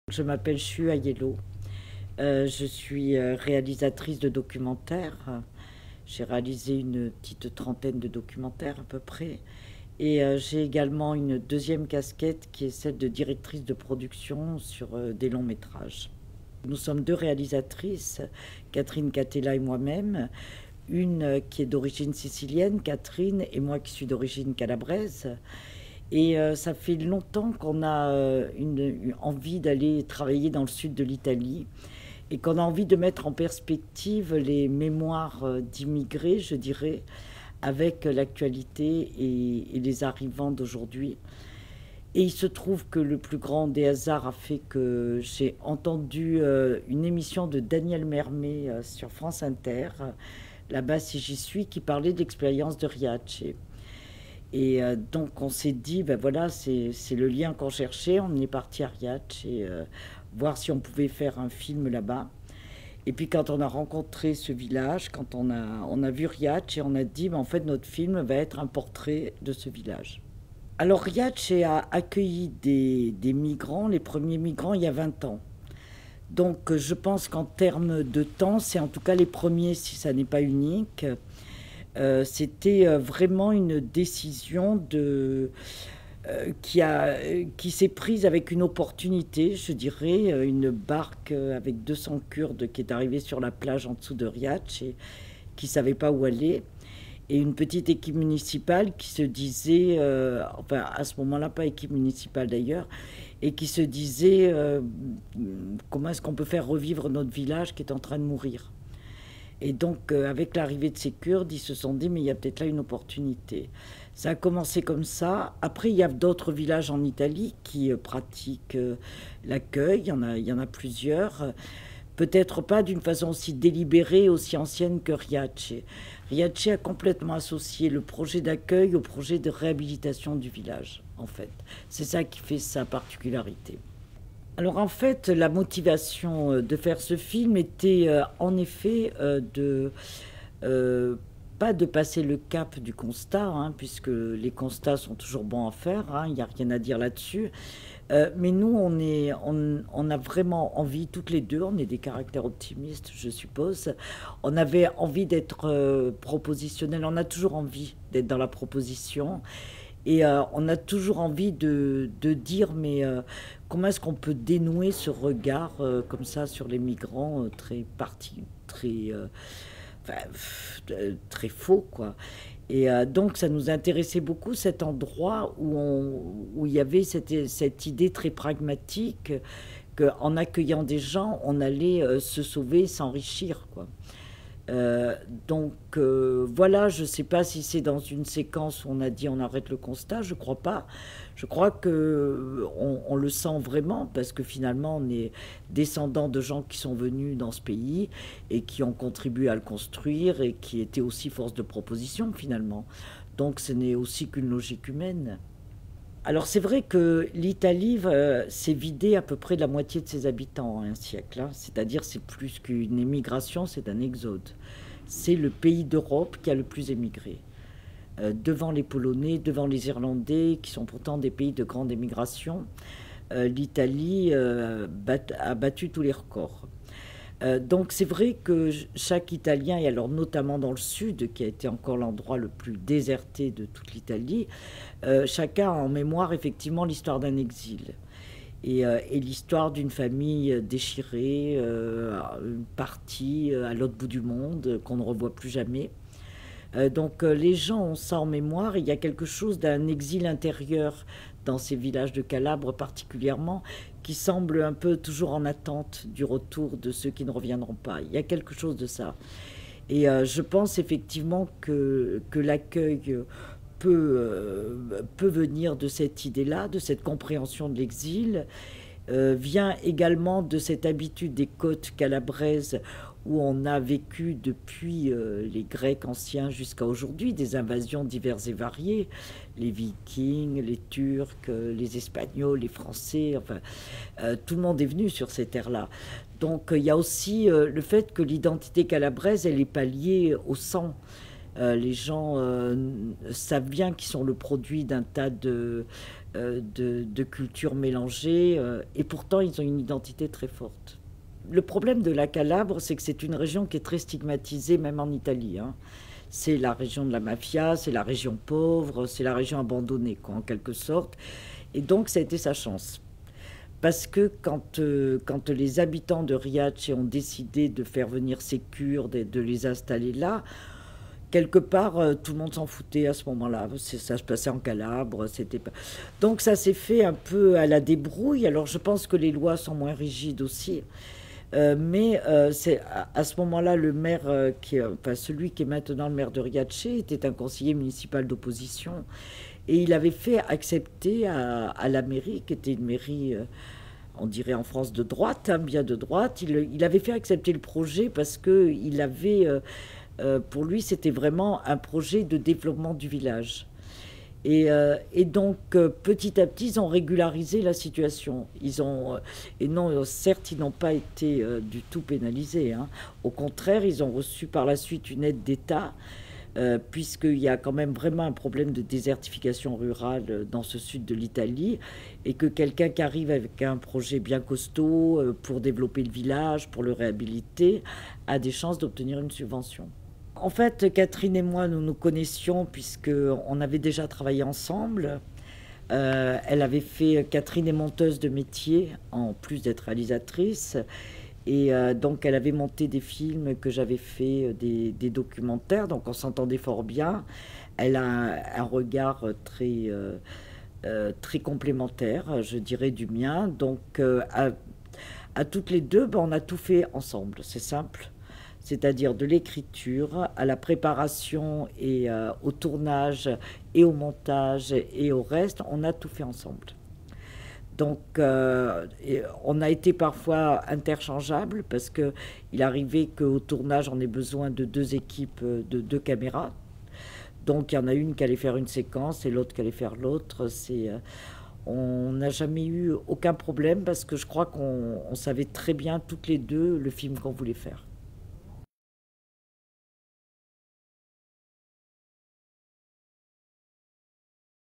Je m'appelle Chu Aiello. Je suis réalisatrice de documentaires. J'ai réalisé une petite trentaine de documentaires à peu près. Et j'ai également une deuxième casquette qui est celle de directrice de production sur des longs métrages. Nous sommes deux réalisatrices, Catherine Catella et moi-même. Une qui est d'origine sicilienne, Catherine, et moi qui suis d'origine calabraise. Et ça fait longtemps qu'on a une envie d'aller travailler dans le sud de l'Italie et qu'on a envie de mettre en perspective les mémoires d'immigrés, je dirais, avec l'actualité et les arrivants d'aujourd'hui. Et il se trouve que le plus grand des hasards a fait que j'ai entendu une émission de Daniel Mermet sur France Inter, là-bas si j'y suis, qui parlait de l'expérience de Riace. Et donc on s'est dit, ben voilà, c'est le lien qu'on cherchait. On est parti à Riace et voir si on pouvait faire un film là-bas. Et puis quand on a rencontré ce village, quand on a vu Riace, et on a dit, ben en fait notre film va être un portrait de ce village. Alors Riace a accueilli des migrants, les premiers migrants, il y a 20 ans. Donc je pense qu'en termes de temps, c'est en tout cas les premiers, si ça n'est pas unique. C'était vraiment une décision qui s'est prise avec une opportunité, je dirais, une barque avec 200 Kurdes qui est arrivée sur la plage en dessous de Riace et qui ne savait pas où aller. Et une petite équipe municipale qui se disait, enfin à ce moment-là pas équipe municipale d'ailleurs, et qui se disait comment est-ce qu'on peut faire revivre notre village qui est en train de mourir. Et donc, avec l'arrivée de ces Kurdes, ils se sont dit, mais il y a peut-être là une opportunité. Ça a commencé comme ça. Après, il y a d'autres villages en Italie qui pratiquent l'accueil. Il y en a plusieurs. Peut-être pas d'une façon aussi délibérée, aussi ancienne que Riace. Riace a complètement associé le projet d'accueil au projet de réhabilitation du village, en fait. C'est ça qui fait sa particularité. Alors en fait, la motivation de faire ce film était en effet euh, pas de passer le cap du constat, hein, puisque les constats sont toujours bons à faire, hein, il n'y a rien à dire là-dessus. Mais nous, on a vraiment envie, toutes les deux, on est des caractères optimistes, je suppose. On avait envie d'être propositionnels, on a toujours envie d'être dans la proposition. Et on a toujours envie de dire, mais comment est-ce qu'on peut dénouer ce regard comme ça sur les migrants enfin, très faux, quoi. Et donc ça nous intéressait beaucoup cet endroit où il y avait cette idée très pragmatique qu'en accueillant des gens, on allait se sauver, s'enrichir, quoi. Voilà, je ne sais pas si c'est dans une séquence où on a dit on arrête le constat, je crois pas. Je crois que on le sent vraiment parce que finalement on est descendant de gens qui sont venus dans ce pays et qui ont contribué à le construire et qui étaient aussi force de proposition finalement. Donc ce n'est aussi qu'une logique humaine. Alors c'est vrai que l'Italie s'est vidée à peu près de la moitié de ses habitants en un siècle, hein. C'est-à-dire c'est plus qu'une émigration, c'est un exode. C'est le pays d'Europe qui a le plus émigré. Devant les Polonais, devant les Irlandais, qui sont pourtant des pays de grande émigration, l'Italie a battu tous les records. Donc c'est vrai que chaque Italien, et alors notamment dans le sud, qui a été encore l'endroit le plus déserté de toute l'Italie, chacun a en mémoire effectivement l'histoire d'un exil. Et l'histoire d'une famille déchirée, partie à l'autre bout du monde, qu'on ne revoit plus jamais. Donc les gens ont ça en mémoire. Il y a quelque chose d'un exil intérieur dans ces villages de Calabre particulièrement, qui semble un peu toujours en attente du retour de ceux qui ne reviendront pas. Il y a quelque chose de ça. Et je pense effectivement que l'accueil peut venir de cette idée-là, de cette compréhension de l'exil, vient également de cette habitude des côtes calabraises où on a vécu depuis les Grecs anciens jusqu'à aujourd'hui des invasions diverses et variées, les Vikings, les Turcs, les Espagnols, les Français, enfin, tout le monde est venu sur ces terres-là. Donc il y a aussi le fait que l'identité calabraise, elle n'est pas liée au sang. Les gens savent bien qu'ils sont le produit d'un tas de cultures mélangées, et pourtant ils ont une identité très forte. Le problème de la Calabre, c'est que c'est une région qui est très stigmatisée, même en Italie, hein. C'est la région de la mafia, c'est la région pauvre, c'est la région abandonnée, quoi, en quelque sorte. Et donc, ça a été sa chance. Parce que quand les habitants de Riace ont décidé de faire venir ces Kurdes et de les installer là, quelque part, tout le monde s'en foutait à ce moment-là. Ça se passait en Calabre, c'était pas... Donc ça s'est fait un peu à la débrouille. Alors je pense que les lois sont moins rigides aussi. Mais c'est à ce moment-là, le maire, enfin, celui qui est maintenant le maire de Riace, était un conseiller municipal d'opposition. Et il avait fait accepter à la mairie, qui était une mairie, on dirait en France de droite, hein, bien de droite, il avait fait accepter le projet parce que il avait, pour lui, c'était vraiment un projet de développement du village. Et donc, petit à petit, ils ont régularisé la situation. Et non, certes, ils n'ont pas été du tout pénalisés, hein. Au contraire, ils ont reçu par la suite une aide d'État, puisqu'il y a quand même vraiment un problème de désertification rurale dans ce sud de l'Italie, et que quelqu'un qui arrive avec un projet bien costaud pour développer le village, pour le réhabiliter, a des chances d'obtenir une subvention. En fait, Catherine et moi, nous nous connaissions puisqu'on avait déjà travaillé ensemble. Elle avait fait, Catherine est monteuse de métier, en plus d'être réalisatrice. Et donc, elle avait monté des films que j'avais fait, des documentaires, donc on s'entendait fort bien. Elle a un regard très complémentaire, je dirais, du mien. Donc, à toutes les deux, ben, on a tout fait ensemble, c'est simple. C'est-à-dire de l'écriture à la préparation et au tournage et au montage et au reste, on a tout fait ensemble. Donc on a été parfois interchangeables parce qu'il arrivait qu'au tournage on ait besoin de deux équipes, de deux caméras. Donc il y en a une qui allait faire une séquence et l'autre qui allait faire l'autre. On n'a jamais eu aucun problème parce que je crois qu'on savait très bien toutes les deux le film qu'on voulait faire.